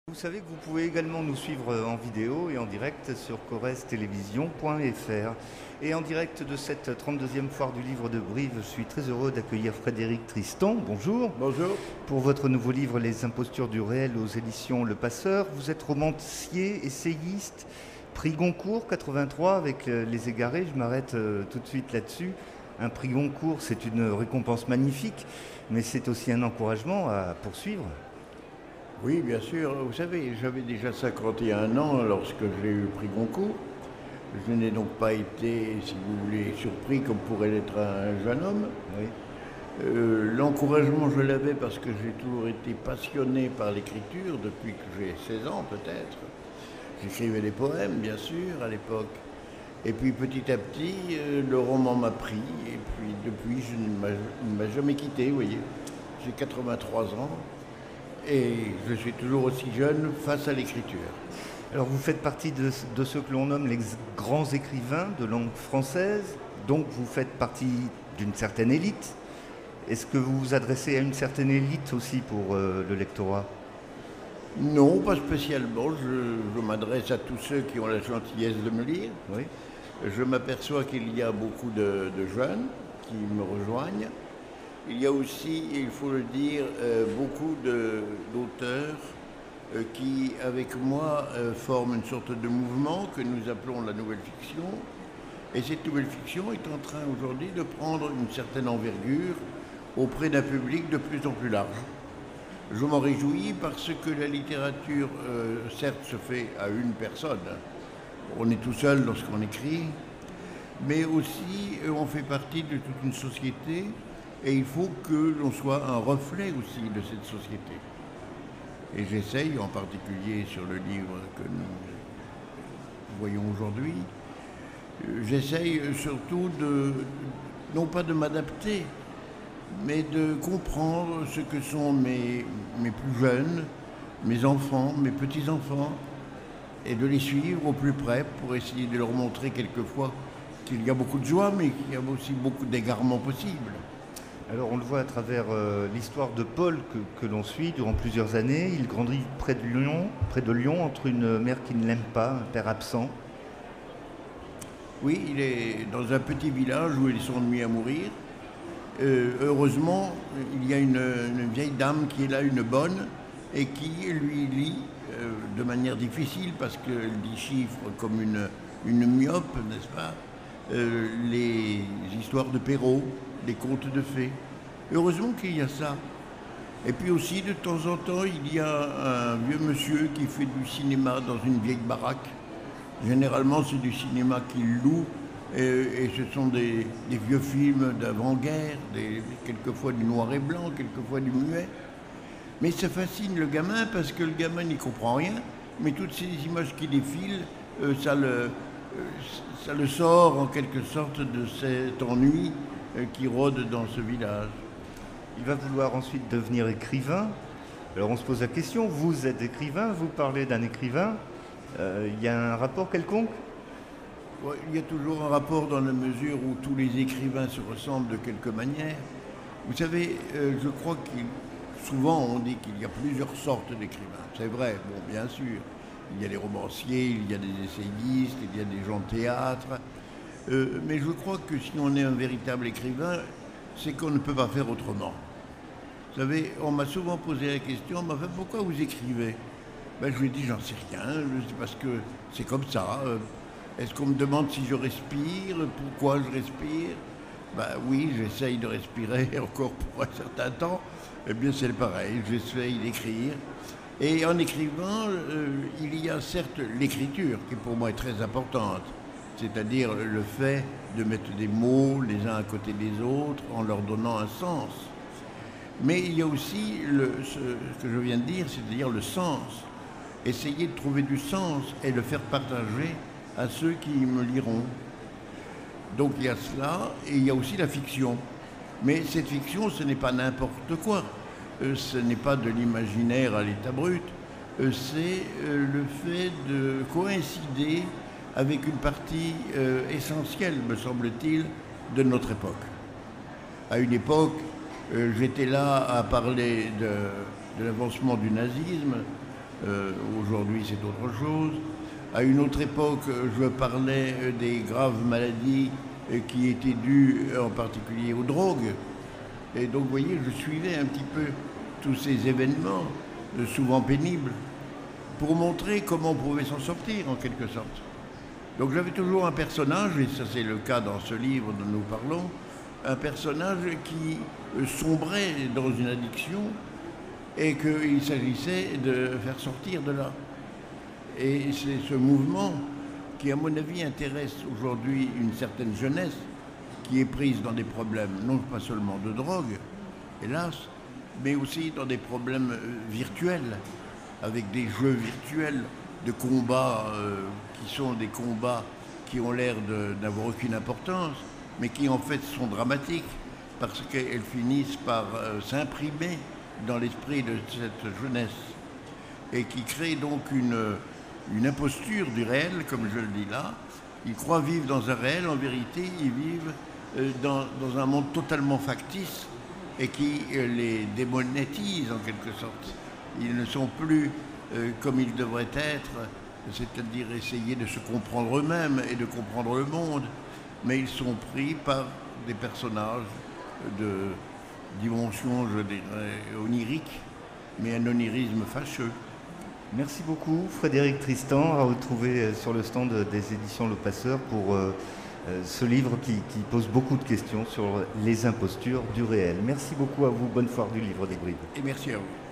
Vous savez que vous pouvez également nous suivre en vidéo et en direct sur correstélévision.fr. Et en direct de cette 32e foire du livre de Brive, je suis très heureux d'accueillir Frédéric Tristan. Bonjour. Bonjour. Pour votre nouveau livre Les impostures du réel aux éditions Le Passeur, vous êtes romancier, essayiste, prix Goncourt 83 avec Les Égarés. Je m'arrête tout de suite là-dessus. Un prix Goncourt, c'est une récompense magnifique, mais c'est aussi un encouragement à poursuivre. Oui, bien sûr. Vous savez, j'avais déjà 51 ans lorsque j'ai eu le prix Goncourt. Je n'ai donc pas été, si vous voulez, surpris comme pourrait l'être un jeune homme. Oui. L'encouragement, je l'avais parce que j'ai toujours été passionné par l'écriture depuis que j'ai 16 ans peut-être. J'écrivais des poèmes, bien sûr, à l'époque. Et puis petit à petit, le roman m'a pris. Et puis depuis, je ne m'a jamais quitté, vous voyez. J'ai 83 ans. Et je suis toujours aussi jeune face à l'écriture. Alors vous faites partie de ceux que l'on nomme les grands écrivains de langue française, donc vous faites partie d'une certaine élite. Est-ce que vous vous adressez à une certaine élite aussi pour le lectorat? Non, pas spécialement. Je m'adresse à tous ceux qui ont la gentillesse de me lire. Oui. Je m'aperçois qu'il y a beaucoup de jeunes qui me rejoignent. Il y a aussi, il faut le dire, beaucoup d'auteurs qui, avec moi, forment une sorte de mouvement que nous appelons la nouvelle fiction. Et cette nouvelle fiction est en train aujourd'hui de prendre une certaine envergure auprès d'un public de plus en plus large. Je m'en réjouis parce que la littérature, certes, se fait à une personne. On est tout seul lorsqu'on écrit, mais aussi on fait partie de toute une société. Et il faut que l'on soit un reflet aussi de cette société. Et j'essaye, en particulier sur le livre que nous voyons aujourd'hui, j'essaye surtout non pas de m'adapter, mais de comprendre ce que sont mes plus jeunes, mes enfants, mes petits-enfants, et de les suivre au plus près pour essayer de leur montrer quelquefois qu'il y a beaucoup de joie, mais qu'il y a aussi beaucoup d'égarements possibles. Alors on le voit à travers l'histoire de Paul que l'on suit durant plusieurs années. Il grandit près de Lyon, entre une mère qui ne l'aime pas, un père absent. Oui, il est dans un petit village où il s'ennuie à mourir. Heureusement, il y a une vieille dame qui est là, une bonne, et qui lui lit de manière difficile, parce qu'elle déchiffre comme une myope, n'est-ce pas, les histoires de Perrault, les contes de fées. Heureusement qu'il y a ça. Et puis aussi, de temps en temps, il y a un vieux monsieur qui fait du cinéma dans une vieille baraque. Généralement, c'est du cinéma qu'il loue, et ce sont des vieux films d'avant-guerre, quelquefois du noir et blanc, quelquefois du muet. Mais ça fascine le gamin parce que le gamin n'y comprend rien, mais toutes ces images qui défilent, ça le sort en quelque sorte de cet ennui qui rôde dans ce village. Il va vouloir ensuite devenir écrivain. Alors on se pose la question, vous êtes écrivain, vous parlez d'un écrivain. Il y a un rapport quelconque? Ouais, il y a toujours un rapport dans la mesure où tous les écrivains se ressemblent de quelque manière. Vous savez, je crois souvent on dit qu'il y a plusieurs sortes d'écrivains. C'est vrai, bon, bien sûr. Il y a les romanciers, il y a des essayistes, il y a des gens de théâtre. Mais je crois que si on est un véritable écrivain, c'est qu'on ne peut pas faire autrement. Vous savez, on m'a souvent posé la question, mais pourquoi vous écrivez? Ben, je lui ai dit, j'en sais rien, c'est parce que c'est comme ça. Est-ce qu'on me demande si je respire? Pourquoi je respire? Ben oui, j'essaye de respirer encore pour un certain temps. Eh bien, c'est pareil, j'essaye d'écrire. Et en écrivant, il y a certes l'écriture, qui pour moi est très importante. C'est-à-dire le fait de mettre des mots les uns à côté des autres en leur donnant un sens. Mais il y a aussi ce que je viens de dire, c'est-à-dire le sens. Essayer de trouver du sens et le faire partager à ceux qui me liront. Donc il y a cela, et il y a aussi la fiction. Mais cette fiction, ce n'est pas n'importe quoi. Ce n'est pas de l'imaginaire à l'état brut. C'est le fait de coïncider avec une partie essentielle, me semble-t-il, de notre époque. À une époque, j'étais là à parler de l'avancement du nazisme, Aujourd'hui, c'est autre chose. À une autre époque, je parlais des graves maladies qui étaient dues en particulier aux drogues. Et donc, vous voyez, je suivais un petit peu tous ces événements, souvent pénibles, pour montrer comment on pouvait s'en sortir, en quelque sorte. Donc j'avais toujours un personnage, et ça c'est le cas dans ce livre dont nous parlons, un personnage qui sombrait dans une addiction et qu'il s'agissait de faire sortir de là. Et c'est ce mouvement qui, à mon avis, intéresse aujourd'hui une certaine jeunesse qui est prise dans des problèmes, non pas seulement de drogue, hélas, mais aussi dans des problèmes virtuels, avec des jeux virtuels de combats qui sont des combats qui ont l'air n'avoir aucune importance, mais qui en fait sont dramatiques parce qu'elles finissent par s'imprimer dans l'esprit de cette jeunesse et qui créent donc une imposture du réel, comme je le dis là. Ils croient vivre dans un réel, en vérité, ils vivent dans un monde totalement factice et qui les démonétise en quelque sorte. Ils ne sont plus comme ils devraient être, c'est-à-dire essayer de se comprendre eux-mêmes et de comprendre le monde, mais ils sont pris par des personnages de dimension, je dirais, onirique, mais un onirisme fâcheux. Merci beaucoup Frédéric Tristan, à retrouver sur le stand des éditions Le Passeur pour ce livre qui pose beaucoup de questions sur les impostures du réel. Merci beaucoup à vous, bonne foire du livre des Brides. Et merci à vous.